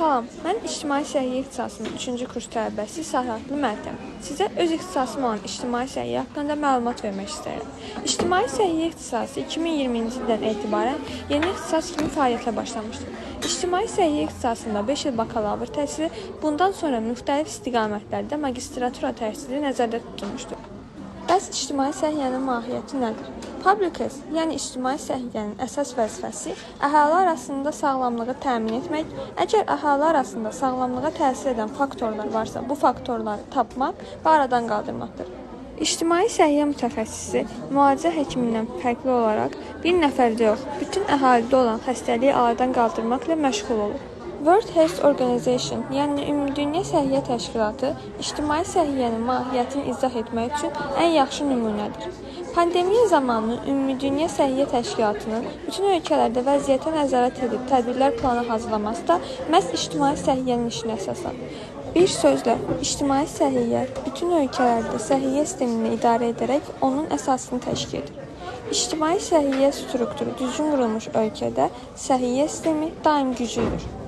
Salam, mən İctimai Səhiyyə ixtisasının 3-cü kurs tələbəsi Sərhədli Mərdəm. Sizə öz ixtisasım olan İctimai Səhiyyə haqqında məlumat vermək istəyirəm. İctimai Səhiyyə ixtisası 2020-ci ildən etibarən yeni ixtisas kimi fəaliyyətə başlamışdır. İctimai Səhiyyə ixtisasında 5 il bakalavr təhsili, bundan sonra müxtəlif istiqamətlərdə magistratura təhsili nəzərdə tutulmuşdur. Bəs ictimai səhiyyənin mahiyyəti nədir? Public health, yəni ictimai səhiyyənin əsas vəzifəsi əhali arasında sağlamlığı təmin etmək, əgər əhali arasında sağlamlığa təsir edən faktorlar varsa, bu faktorları tapmaq və aradan qaldırmaqdır. İctimai səhiyyə mütəxəssisi müalicə həkimindən fərqli olaraq bir nəfərdə yox, bütün əhalidə olan xəstəliyi aradan qaldırmaqla məşğul olur. World Health Organization, yəni Ümumdünya Səhiyyə Təşkilatı, ictimai səhiyyənin mahiyyətini izah etmək üçün ən yaxşı nümunədir. Pandemiya zamanı Ümumdünya Səhiyyə Təşkilatının bütün ölkələrdə vəziyyətə nəzarət edib tədbirlər planı hazırlaması da məhz ictimai səhiyyənin işinə əsaslanır. Bir sözlə, ictimai səhiyyə bütün ölkələrdə səhiyyə sistemini idarə edərək onun əsasını təşkil edir. İctimai səhiyyə strukturu düzgün qurulmuş ölkədə səhiyyə sistemi daim güclüdür.